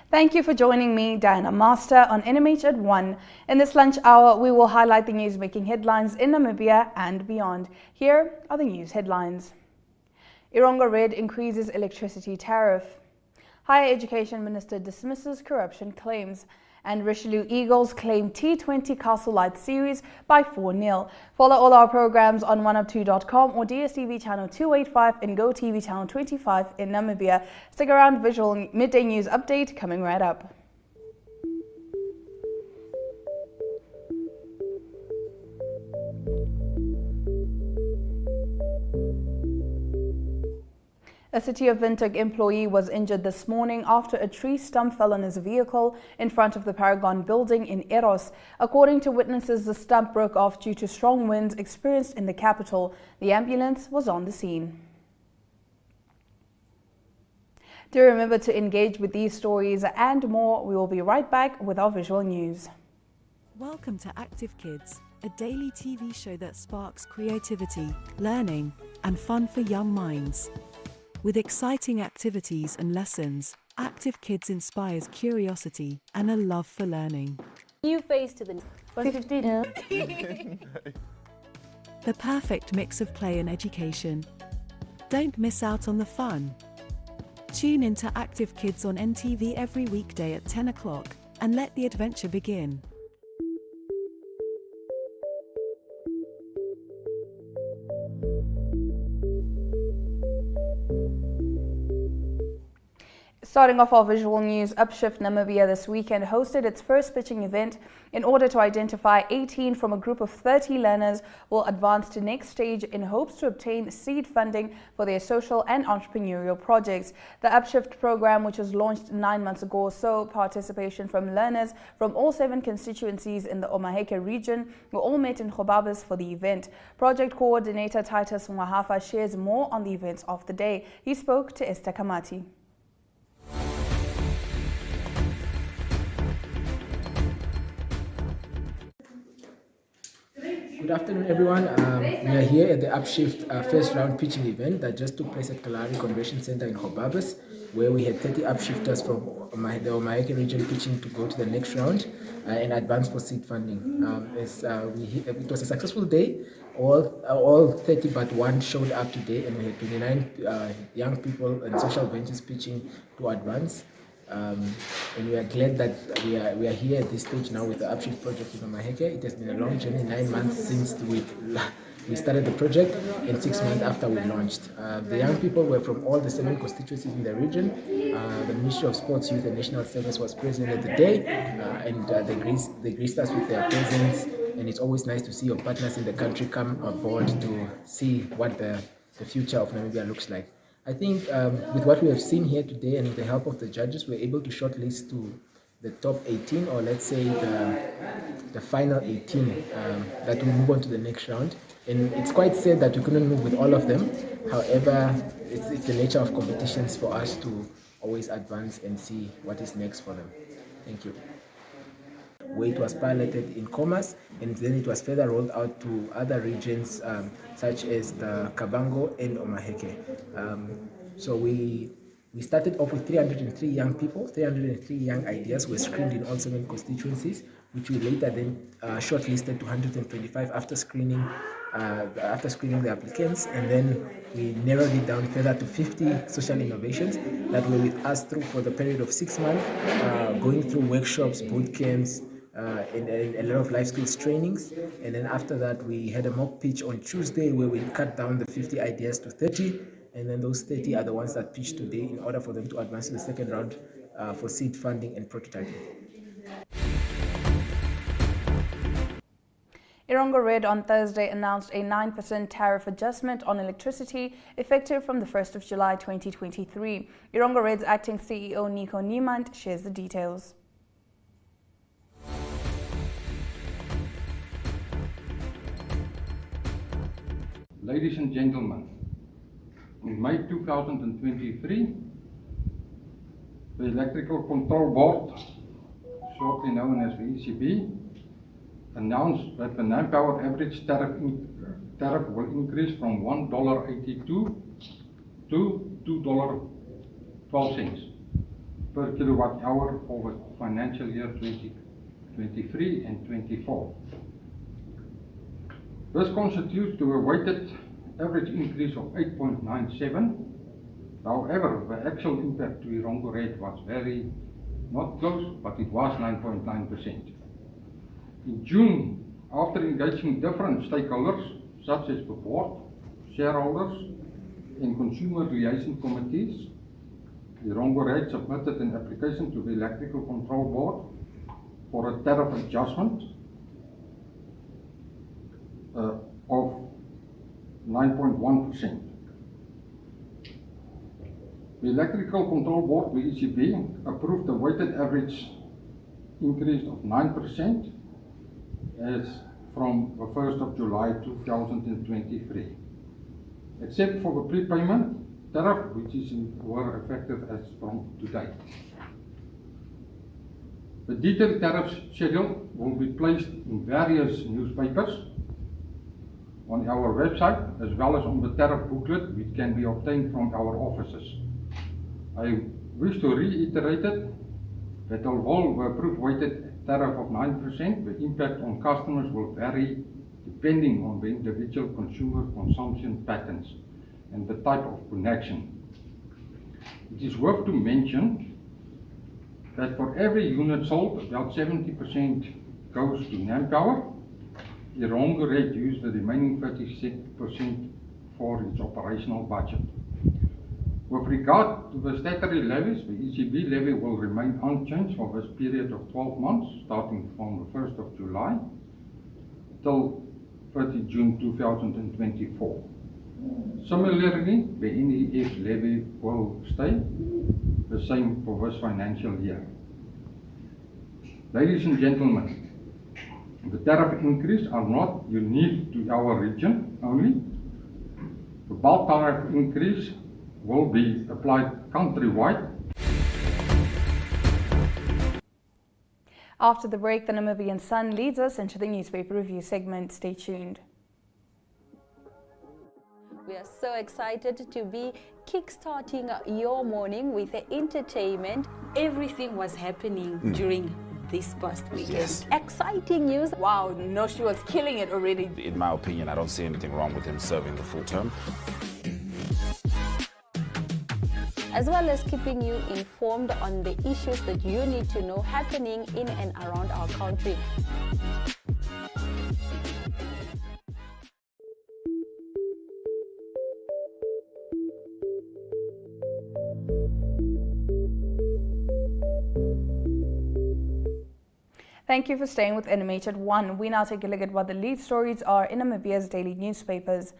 Thank you for joining me, Diana Master, on NMH at 1. In this lunch hour, we will highlight the news making headlines in Namibia and beyond. Here are the news headlines. Erongo Red increases electricity tariff. Higher Education Minister dismisses corruption claims. And Richelieu Eagles claim T20 Castle Lite series by 4-0. Follow all our programs on 1up2.com or DSTV channel 285 and GoTV channel 25 in Namibia. Stick around, visual midday news update coming right up. A City of Windhoek employee was injured this morning after a tree stump fell on his vehicle in front of the Paragon building in Eros. According to witnesses, the stump broke off due to strong winds experienced in the capital. The ambulance was on the scene. Do remember to engage with these stories and more. We will be right back with our visual news. Welcome to Active Kids, a daily TV show that sparks creativity, learning, and fun for young minds. With exciting activities and lessons, Active Kids inspires curiosity and a love for learning. New face to the 150. The perfect mix of play and education. Don't miss out on the fun. Tune into Active Kids on NTV every weekday at 10 o'clock and let the adventure begin. Starting off our visual news, Upshift Namibia this weekend hosted its first pitching event in order to identify 18 from a group of 30 learners will advance to next stage in hopes to obtain seed funding for their social and entrepreneurial projects. The Upshift program, which was launched 9 months ago, saw participation from learners from all 7 constituencies in the Omaheke region, who all met in Gobabis for the event. Project coordinator Titus Mwahafa shares more on the events of the day. He spoke to Esther Kamati. Good afternoon, everyone. We are here at the Upshift first round pitching event that just took place at Kalahari Convention Center in Gobabis, where we had 30 upshifters from the Omaheke region pitching to go to the next round and advance for seed funding. It was a successful day. All 30 but one showed up today, and we had 29 young people and social ventures pitching to advance. And we are glad that we are here at this stage now with the Upshift project in Omaheke. It has been a long journey, 9 months since we started the project and 6 months after we launched. The young people were from all the 7 constituencies in the region. The Ministry of Sports, Youth and National Service was present at the day, and they graced us with their presence. And it's always nice to see your partners in the country come aboard to see what the future of Namibia looks like. I think with what we have seen here today and with the help of the judges, we're able to shortlist to the top 18, or let's say the final 18 that will move on to the next round. And it's quite sad that we couldn't move with all of them. However, it's the nature of competitions for us to always advance and see what is next for them. Thank you. Where it was piloted in Commerce, and then it was further rolled out to other regions such as the Kavango and Omaheke. So we started off with 303 young people. 303 young ideas were screened in all 7 constituencies, which we later then shortlisted to 125 after screening the applicants, and then we narrowed it down further to 50 social innovations that were with us for the period of 6 months, going through workshops, boot camps, and a lot of life skills trainings. And then after that, we had a mock pitch on Tuesday where we cut down the 50 ideas to 30, and then those 30 are the ones that pitched today in order for them to advance to the second round for seed funding and prototyping. Erongo Red on Thursday announced a 9% tariff adjustment on electricity effective from the 1st of July 2023. Erongo Red's acting CEO Nico Niemand shares the details. Ladies and gentlemen, in May 2023, the Electrical Control Board, shortly known as the ECB, announced that the manpower average tariff tariff will increase from $1.82 to $2.12 per kilowatt hour for the financial year 2023 and 24. This constitutes to a weighted average increase of 8.97. However, the actual impact to Erongo Red was not close, but it was 9.9%. In June, after engaging different stakeholders, such as the board, shareholders, and consumer liaison committees, Erongo Red submitted an application to the Electrical Control Board for a tariff adjustment of 9.1%. The Electrical Control Board, the ECB, approved a weighted average increase of 9% as from the 1st of July 2023, except for the prepayment tariff, which were effective as from today. The detailed tariff schedule will be placed in various newspapers on our website, as well as on the tariff booklet, which can be obtained from our offices. I wish to reiterate that although the approved weighted tariff of 9%, the impact on customers will vary depending on the individual consumer consumption patterns and the type of connection. It is worth to mention that for every unit sold, about 70% goes to Nampower. Erongo Red used the remaining 36% for its operational budget. With regard to the statutory levies, the ECB levy will remain unchanged for this period of 12 months, starting from the 1st of July till 30 June 2024. Similarly, the NEF levy will stay the same for this financial year. Ladies and gentlemen, the tariff increase are not unique to our region only. The bulk tariff increase will be applied countrywide. After the break, the Namibian Sun leads us into the newspaper review segment. Stay tuned. We are so excited to be kickstarting your morning with the entertainment. Everything was happening during this past weekend. Yes. Exciting news. Wow, no, she was killing it already. In my opinion, I don't see anything wrong with him serving the full term. As well as keeping you informed on the issues that you need to know happening in and around our country. Thank you for staying with NMH at 1. We now take a look at what the lead stories are in Namibia's daily newspapers.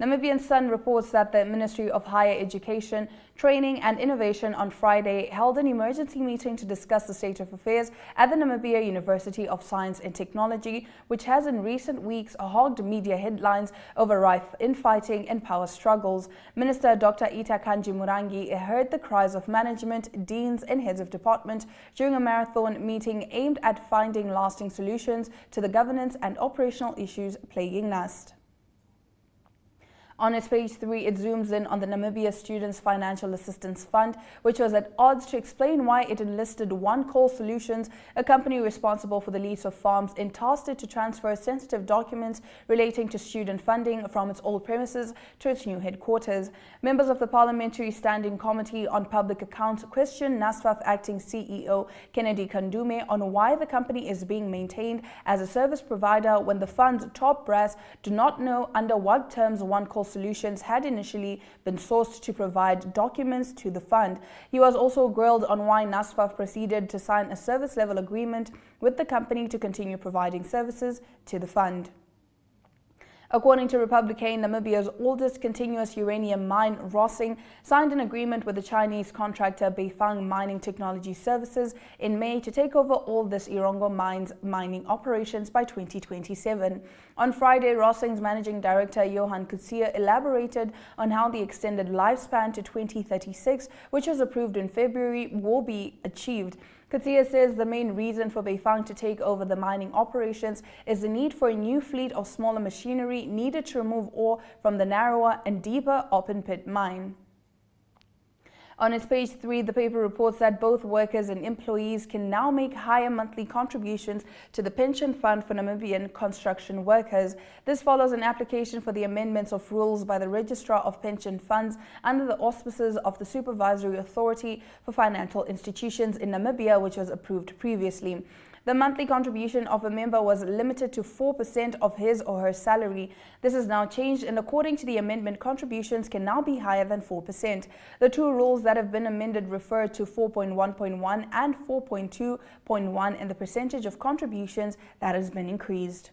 Namibian Sun reports that the Ministry of Higher Education, Training and Innovation on Friday held an emergency meeting to discuss the state of affairs at the Namibia University of Science and Technology, which has in recent weeks hogged media headlines over rife infighting and power struggles. Minister Dr. Ita Kanji-Murangi heard the cries of management, deans and heads of department during a marathon meeting aimed at finding lasting solutions to the governance and operational issues plaguing NUST. On its page 3, it zooms in on the Namibia Students Financial Assistance Fund, which was at odds to explain why it enlisted One Call Solutions, a company responsible for the lease of farms, and tasked it to transfer sensitive documents relating to student funding from its old premises to its new headquarters. Members of the Parliamentary Standing Committee on Public Accounts questioned NASFAF acting CEO Kennedy Kandume on why the company is being maintained as a service provider when the fund's top brass do not know under what terms One Call Solutions had initially been sourced to provide documents to the fund. He was also grilled on why NASFAF proceeded to sign a service level agreement with the company to continue providing services to the fund. According to Republican, Namibia's oldest continuous uranium mine, Rossing, signed an agreement with the Chinese contractor Beifang Mining Technology Services in May to take over all this Erongo mine's mining operations by 2027. On Friday, Rossing's managing director Johan Kutsia elaborated on how the extended lifespan to 2036, which was approved in February, will be achieved. Katia says the main reason for Beifang to take over the mining operations is the need for a new fleet of smaller machinery needed to remove ore from the narrower and deeper open pit mine. On its page 3, the paper reports that both workers and employees can now make higher monthly contributions to the pension fund for Namibian construction workers. This follows an application for the amendments of rules by the Registrar of Pension Funds under the auspices of the Supervisory Authority for Financial Institutions in Namibia, which was approved previously. The monthly contribution of a member was limited to 4% of his or her salary. This has now changed, and according to the amendment, contributions can now be higher than 4%. The two rules that have been amended refer to 4.1.1 and 4.2.1 and the percentage of contributions that has been increased.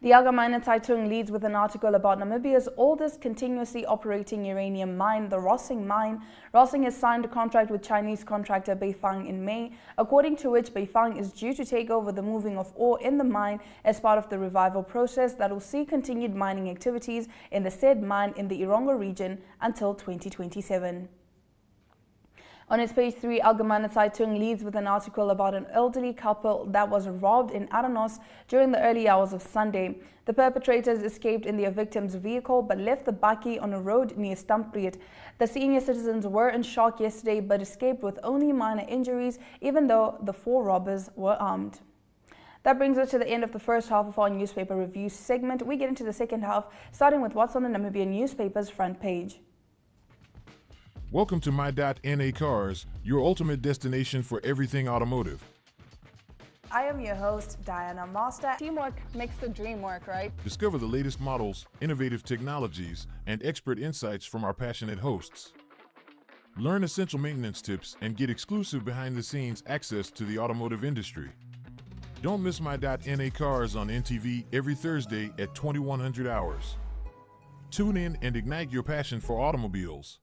The Algemeine Zeitung leads with an article about Namibia's oldest continuously operating uranium mine, the Rossing mine. Rossing has signed a contract with Chinese contractor Beifang in May, according to which Beifang is due to take over the moving of ore in the mine as part of the revival process that will see continued mining activities in the said mine in the Erongo region until 2027. On its page 3, Algemeine Zeitung leads with an article about an elderly couple that was robbed in Aranos during the early hours of Sunday. The perpetrators escaped in their victim's vehicle but left the bakkie on a road near Stampriet. The senior citizens were in shock yesterday but escaped with only minor injuries, even though the 4 robbers were armed. That brings us to the end of the first half of our newspaper review segment. We get into the second half, starting with what's on the Namibian newspaper's front page. Welcome to My.NA Cars, your ultimate destination for everything automotive. I am your host, Diana Master. Teamwork makes the dream work, right? Discover the latest models, innovative technologies, and expert insights from our passionate hosts. Learn essential maintenance tips and get exclusive behind-the-scenes access to the automotive industry. Don't miss My.NA Cars on NTV every Thursday at 2100 hours. Tune in and ignite your passion for automobiles.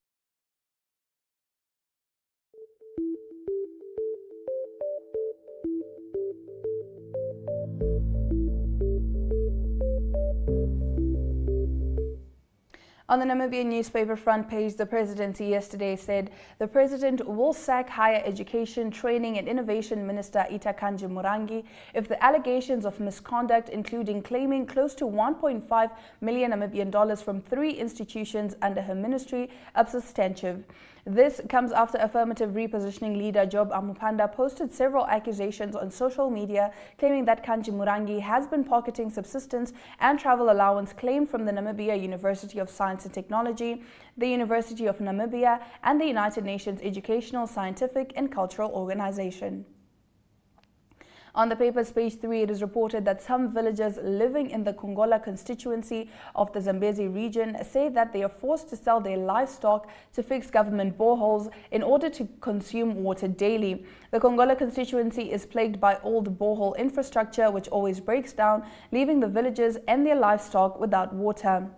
On the Namibian newspaper front page, the presidency yesterday said the president will sack Higher Education, Training and Innovation Minister Itakanji Murangi if the allegations of misconduct, including claiming close to 1.5 million Namibian dollars from 3 institutions under her ministry, are substantive. This comes after affirmative repositioning leader Job Amupanda posted several accusations on social media claiming that Kanji Murangi has been pocketing subsistence and travel allowance claimed from the Namibia University of Science and Technology, the University of Namibia, and the United Nations Educational, Scientific and Cultural Organization. On the paper's page 3, it is reported that some villagers living in the Kongola constituency of the Zambezi region say that they are forced to sell their livestock to fix government boreholes in order to consume water daily. The Kongola constituency is plagued by old borehole infrastructure which always breaks down, leaving the villagers and their livestock without water.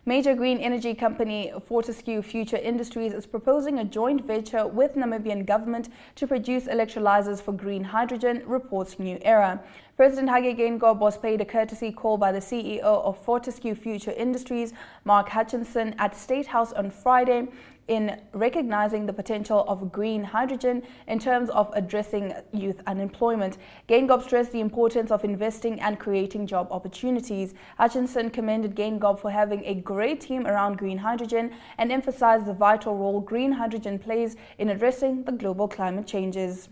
Major green energy company Fortescue Future Industries is proposing a joint venture with Namibian government to produce electrolyzers for green hydrogen, reports New Era. President Hage Geingob was paid a courtesy call by the CEO of Fortescue Future Industries, Mark Hutchinson, at State House on Friday in recognizing the potential of green hydrogen in terms of addressing youth unemployment. Geingob stressed the importance of investing and creating job opportunities. Hutchinson commended Geingob for having a great team around green hydrogen and emphasized the vital role green hydrogen plays in addressing the global climate changes.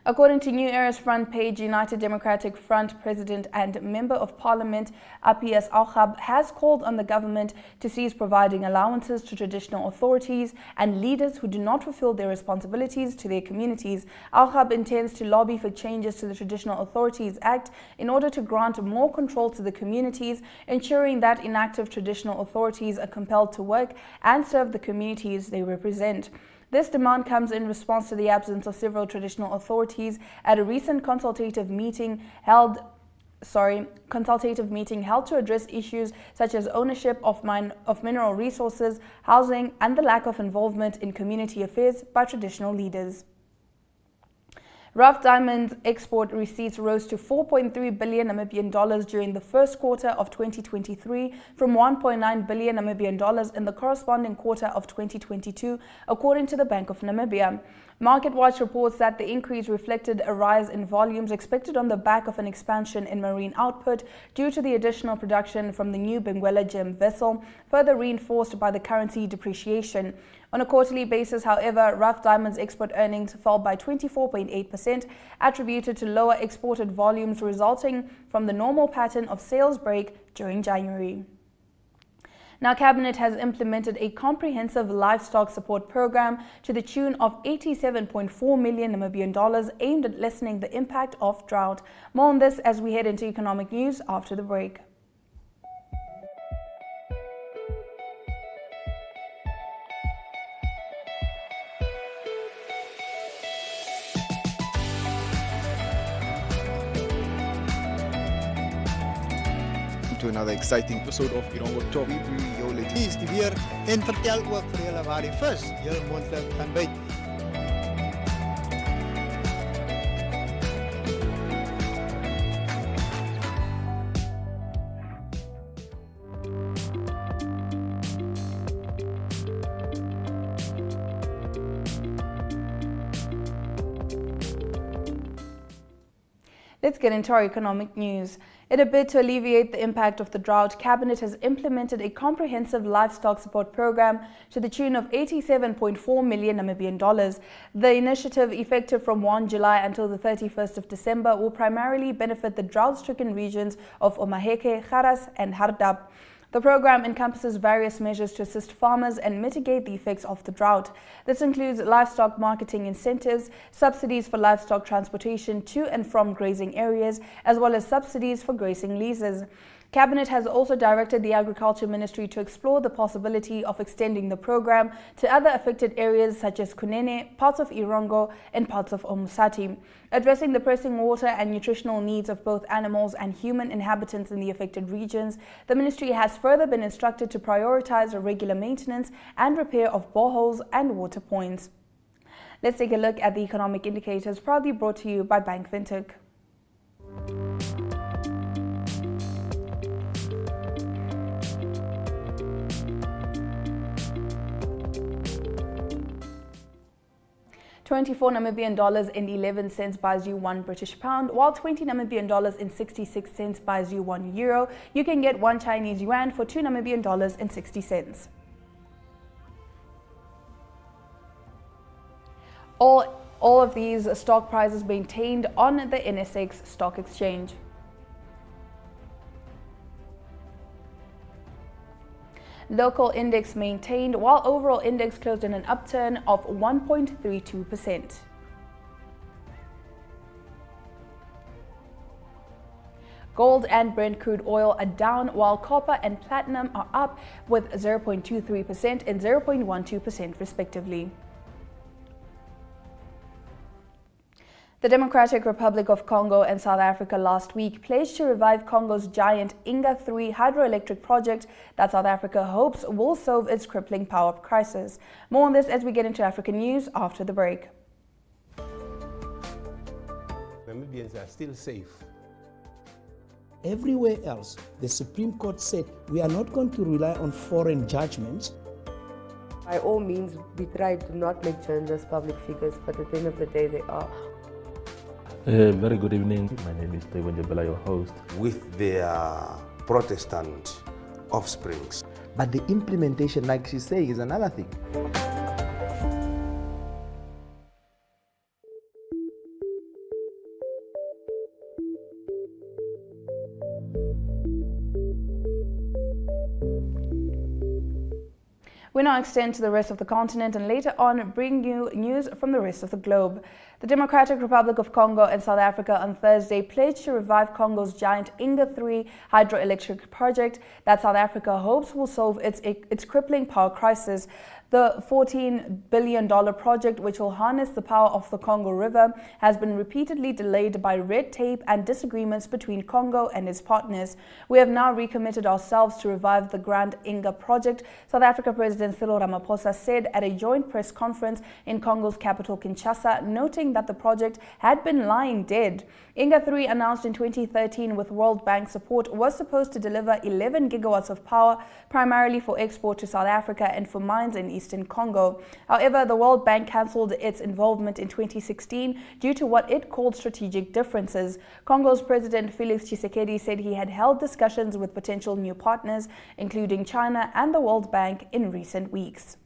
According to New Era's front page, United Democratic Front President and Member of Parliament Apias Auchab has called on the government to cease providing allowances to traditional authorities and leaders who do not fulfill their responsibilities to their communities. Auchab intends to lobby for changes to the Traditional Authorities Act in order to grant more control to the communities, ensuring that inactive traditional authorities are compelled to work and serve the communities they represent. This demand comes in response to the absence of several traditional authorities at a recent consultative meeting held to address issues such as ownership of mineral resources, housing, and the lack of involvement in community affairs by traditional leaders. Rough diamond export receipts rose to 4.3 billion Namibian dollars during the first quarter of 2023 from 1.9 billion Namibian dollars in the corresponding quarter of 2022, according to the Bank of Namibia. MarketWatch reports that the increase reflected a rise in volumes expected on the back of an expansion in marine output due to the additional production from the new Benguela gem vessel, further reinforced by the currency depreciation. On a quarterly basis, however, rough diamonds export earnings fell by 24.8%, attributed to lower exported volumes resulting from the normal pattern of sales break during January. Now, Cabinet has implemented a comprehensive livestock support program to the tune of 87.4 million Namibian dollars aimed at lessening the impact of drought. More on this as we head into economic news after the break. To another exciting episode of Erongo Top. Is die weer en vertel ook vir julle waar die vis heel moontlik kan byt. Let's get into our economic news. In a bid to alleviate the impact of the drought, Cabinet has implemented a comprehensive livestock support program to the tune of 87.4 million Namibian dollars. The initiative, effective from 1 July until the 31st of December, will primarily benefit the drought-stricken regions of Omaheke, Garas, and Hardap. The program encompasses various measures to assist farmers and mitigate the effects of the drought. This includes livestock marketing incentives, subsidies for livestock transportation to and from grazing areas, as well as subsidies for grazing leases. Cabinet has also directed the Agriculture Ministry to explore the possibility of extending the program to other affected areas such as Kunene, parts of Erongo, and parts of Omusati. Addressing the pressing water and nutritional needs of both animals and human inhabitants in the affected regions, the ministry has further been instructed to prioritize regular maintenance and repair of boreholes and water points. Let's take a look at the economic indicators, proudly brought to you by Bank Vintic. $24 Namibian dollars and 11 cents buys you 1 British pound, while 20 Namibian dollars and 66 cents buys you 1 euro. You can get 1 Chinese yuan for 2 Namibian dollars and 60 cents. All of these stock prices maintained on the NSX stock exchange. Local index maintained, while overall index closed in an upturn of 1.32%. Gold and Brent crude oil are down, while copper and platinum are up with 0.23% and 0.12% respectively. The Democratic Republic of Congo and South Africa last week pledged to revive Congo's giant Inga 3 hydroelectric project that South Africa hopes will solve its crippling power crisis. More on this as we get into African news after the break. Namibians are still safe. Everywhere else, the Supreme Court said we are not going to rely on foreign judgments. By all means, we try to not make journalists public figures, but at the end of the day, they are. Very good evening. My name is T20, your host. With their Protestant offsprings. But the implementation, like she's saying, is another thing. We now extend to the rest of the continent and later on bring you news from the rest of the globe. The Democratic Republic of Congo and South Africa on Thursday pledged to revive Congo's giant Inga 3 hydroelectric project that South Africa hopes will solve its crippling power crisis. The $14 billion project, which will harness the power of the Congo River, has been repeatedly delayed by red tape and disagreements between Congo and its partners. We have now recommitted ourselves to revive the Grand Inga project, South Africa President President Cyril Ramaphosa said at a joint press conference in Congo's capital Kinshasa, noting that the project had been lying dead. Inga 3, announced in 2013 with World Bank support, was supposed to deliver 11 gigawatts of power, primarily for export to South Africa and for mines in eastern Congo. However, the World Bank cancelled its involvement in 2016 due to what it called strategic differences. Congo's President Felix Tshisekedi said he had held discussions with potential new partners, including China and the World Bank, in recent weeks.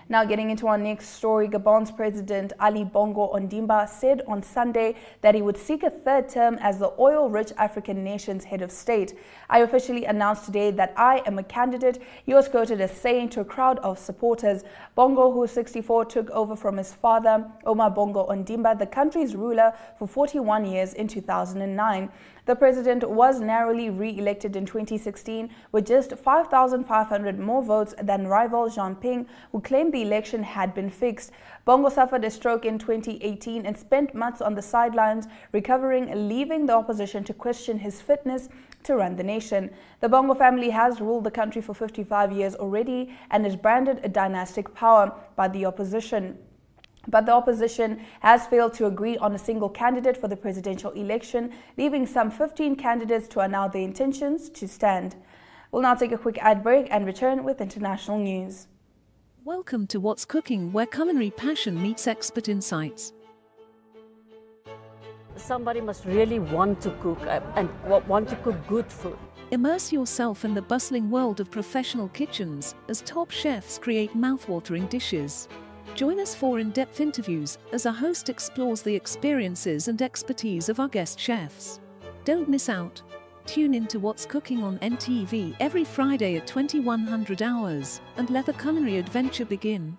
Now getting into our next story, Gabon's President Ali Bongo Ondimba said on Sunday that he would seek a third term as the oil-rich African nation's head of state. "I officially announced today that I am a candidate," he was quoted as saying to a crowd of supporters. Bongo, who is 64, took over from his father, Omar Bongo Ondimba, the country's ruler, for 41 years in 2009. The president was narrowly re-elected in 2016 with just 5,500 more votes than rival Jean Ping, who claimed the election had been fixed. Bongo suffered a stroke in 2018 and spent months on the sidelines recovering, leaving the opposition to question his fitness to run the nation. The Bongo family has ruled the country for 55 years already and is branded a dynastic power by the opposition. But the opposition has failed to agree on a single candidate for the presidential election, leaving some 15 candidates to announce their intentions to stand. We'll now take a quick ad break and return with international news. Welcome to What's Cooking, where culinary passion meets expert insights. Somebody must really want to cook and want to cook good food. Immerse yourself in the bustling world of professional kitchens as top chefs create mouth-watering dishes. Join us for in-depth interviews as our host explores the experiences and expertise of our guest chefs. Don't miss out. Tune in to What's Cooking on NTV every Friday at 2100 hours and let the culinary adventure begin.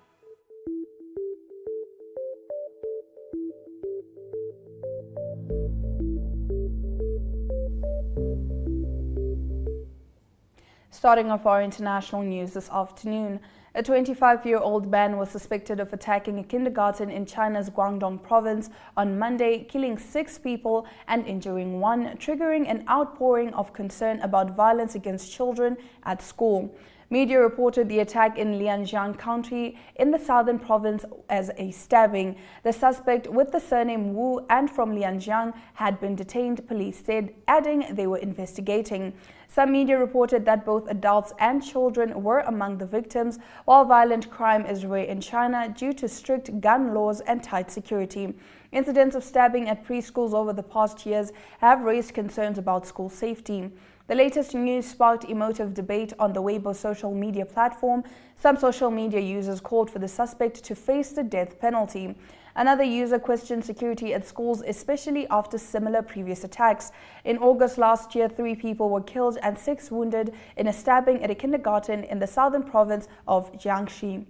Starting off our international news this afternoon, a 25-year-old man was suspected of attacking a kindergarten in China's Guangdong province on Monday, killing 6 people and injuring 1, triggering an outpouring of concern about violence against children at school. Media reported the attack in Lianjiang County in the southern province as a stabbing. The suspect, with the surname Wu and from Lianjiang, had been detained, police said, adding they were investigating. Some media reported that both adults and children were among the victims, while violent crime is rare in China due to strict gun laws and tight security. Incidents of stabbing at preschools over the past years have raised concerns about school safety. The latest news sparked emotive debate on the Weibo social media platform. Some social media users called for the suspect to face the death penalty. Another user questioned security at schools, especially after similar previous attacks. In August last year, 3 people were killed and 6 wounded in a stabbing at a kindergarten in the southern province of Jiangxi.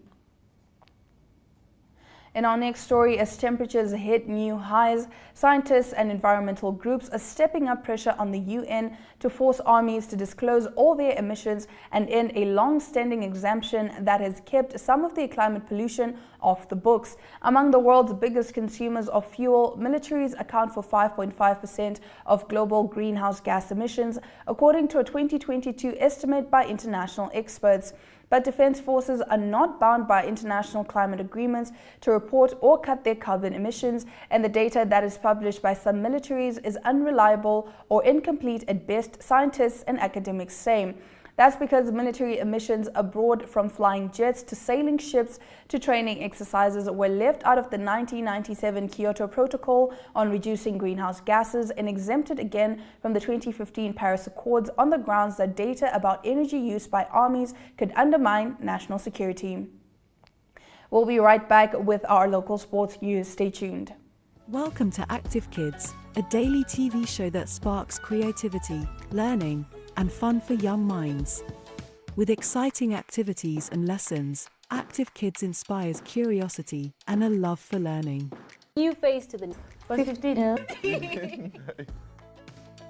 In our next story, as temperatures hit new highs, scientists and environmental groups are stepping up pressure on the UN to force armies to disclose all their emissions and end a long-standing exemption that has kept some of their climate pollution off the books. Among the world's biggest consumers of fuel, militaries account for 5.5% of global greenhouse gas emissions, according to a 2022 estimate by international experts. But defense forces are not bound by international climate agreements to report or cut their carbon emissions, and the data that is published by some militaries is unreliable or incomplete at best, scientists and academics say. That's because military emissions abroad, from flying jets to sailing ships to training exercises, were left out of the 1997 Kyoto Protocol on reducing greenhouse gases and exempted again from the 2015 Paris Accords on the grounds that data about energy use by armies could undermine national security. We'll be right back with our local sports news. Stay tuned. Welcome to Active Kids, a daily TV show that sparks creativity, learning, and fun for young minds. With exciting activities and lessons, Active Kids inspires curiosity and a love for learning. New face to the 15.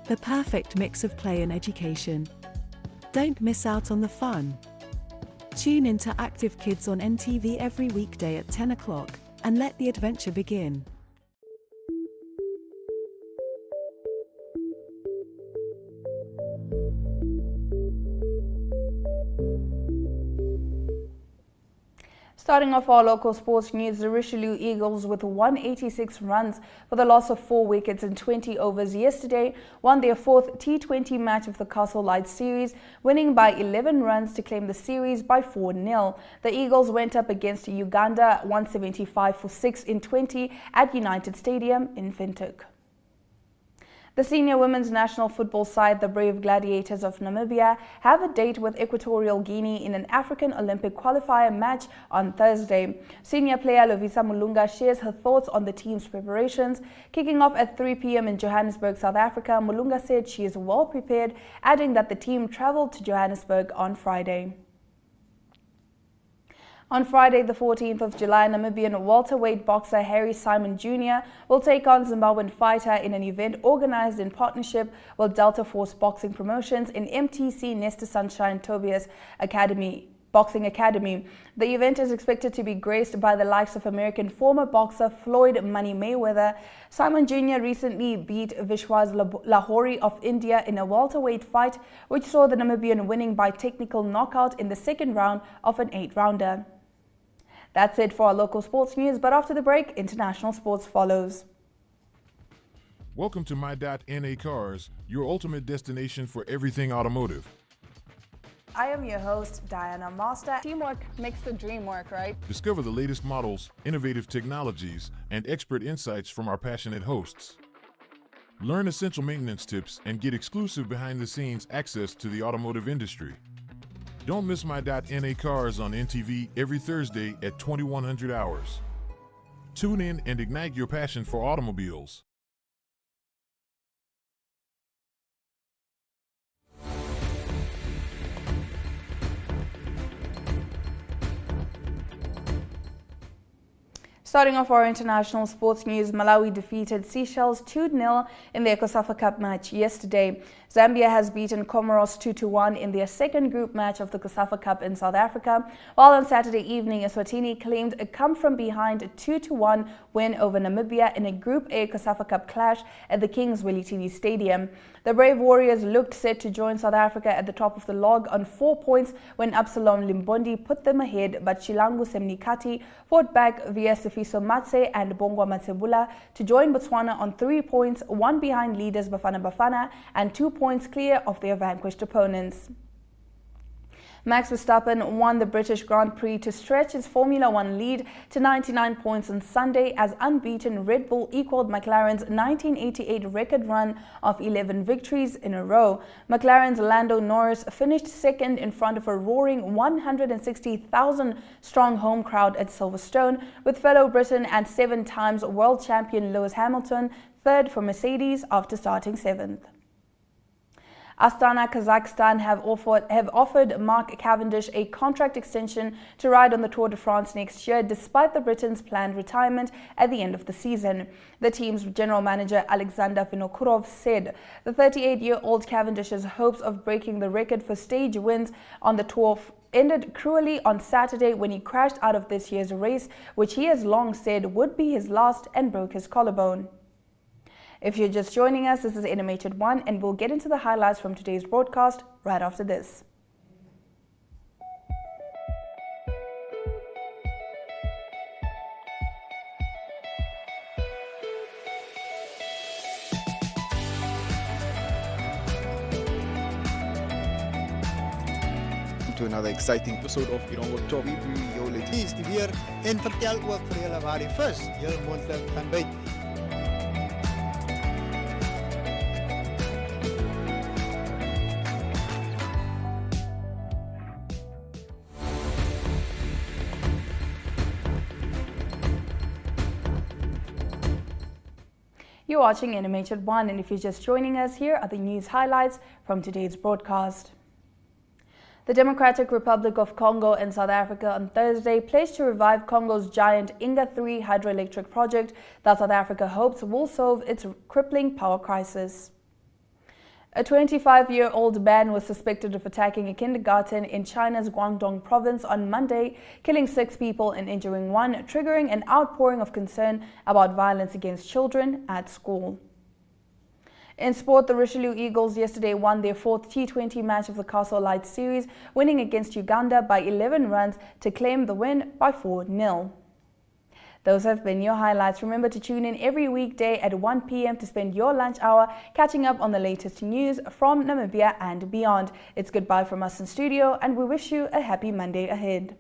The perfect mix of play and education. Don't miss out on the fun. Tune in to Active Kids on NTV every weekday at 10 o'clock and let the adventure begin. Starting off our local sports news, the Richelieu Eagles, with 186 runs for the loss of 4 wickets in 20 overs yesterday, won their fourth T20 match of the Castle Lite series, winning by 11 runs to claim the series by 4-0. The Eagles went up against Uganda 175 for 6 in 20 at United Stadium in Windhoek. The senior women's national football side, the Brave Gladiators of Namibia, have a date with Equatorial Guinea in an African Olympic qualifier match on Thursday. Senior player Lovisa Mulunga shares her thoughts on the team's preparations. Kicking off at 3 p.m. in Johannesburg, South Africa, Mulunga said she is well prepared, adding that the team travelled to Johannesburg on Friday. On Friday, the 14th of July, Namibian welterweight boxer Harry Simon Jr. will take on Zimbabwean fighter in an event organized in partnership with Delta Force Boxing Promotions in MTC Nesta Sunshine Tobias Boxing Academy. The event is expected to be graced by the likes of American former boxer Floyd Money Mayweather. Simon Jr. recently beat Vishwas Lahori of India in a welterweight fight, which saw the Namibian winning by technical knockout in the second round of an 8-rounder. That's it for our local sports news, but after the break, international sports follows. Welcome to My.NA Cars, your ultimate destination for everything automotive. I am your host, Diana Master. Teamwork makes the dream work, right? Discover the latest models, innovative technologies, and expert insights from our passionate hosts. Learn essential maintenance tips and get exclusive behind-the-scenes access to the automotive industry. Don't miss My.NA Cars on NTV every Thursday at 2100 hours. Tune in and ignite your passion for automobiles. Starting off our international sports news, Malawi defeated Seychelles 2-0 in their COSAFA Cup match yesterday. Zambia has beaten Comoros 2-1 in their second group match of the COSAFA Cup in South Africa, while on Saturday evening, Eswatini claimed a come-from-behind 2-1 win over Namibia in a Group A COSAFA Cup clash at the Kings Willie TV Stadium. The Brave Warriors looked set to join South Africa at the top of the log on 4 points when Absalom Limbondi put them ahead, but Chilangu Semnikati fought back via Sifiso Matse and Bongwa Matsebula to join Botswana on 3 points, one behind leaders Bafana Bafana and 2 points clear of their vanquished opponents. Max Verstappen won the British Grand Prix to stretch his Formula One lead to 99 points on Sunday as unbeaten Red Bull equaled McLaren's 1988 record run of 11 victories in a row. McLaren's Lando Norris finished second in front of a roaring 160,000-strong home crowd at Silverstone, with fellow Briton and 7 times world champion Lewis Hamilton third for Mercedes after starting 7th. Astana, Kazakhstan have offered Mark Cavendish a contract extension to ride on the Tour de France next year, despite the Briton's planned retirement at the end of the season. The team's general manager Alexander Vinokurov said the 38-year-old Cavendish's hopes of breaking the record for stage wins on the Tour ended cruelly on Saturday when he crashed out of this year's race, which he has long said would be his last, and broke his collarbone. If you're just joining us, this is NMH at 1, and we'll get into the highlights from today's broadcast right after this. To another exciting episode of Erongo Top. Dis die weer en vertel ook vir julle waar die vis heel moontlik gaan byt. You're watching NMH at 1, and if you're just joining us, here are the news highlights from today's broadcast. The Democratic Republic of Congo and South Africa on Thursday pledged to revive Congo's giant Inga 3 hydroelectric project that South Africa hopes will solve its crippling power crisis. A 25-year-old man was suspected of attacking a kindergarten in China's Guangdong province on Monday, killing 6 people and injuring 1, triggering an outpouring of concern about violence against children at school. In sport, the Richelieu Eagles yesterday won their 4th T20 match of the Castle Lite series, winning against Uganda by 11 runs to claim the win by 4-0. Those have been your highlights. Remember to tune in every weekday at 1 p.m. to spend your lunch hour catching up on the latest news from Namibia and beyond. It's goodbye from us in studio, and we wish you a happy Monday ahead.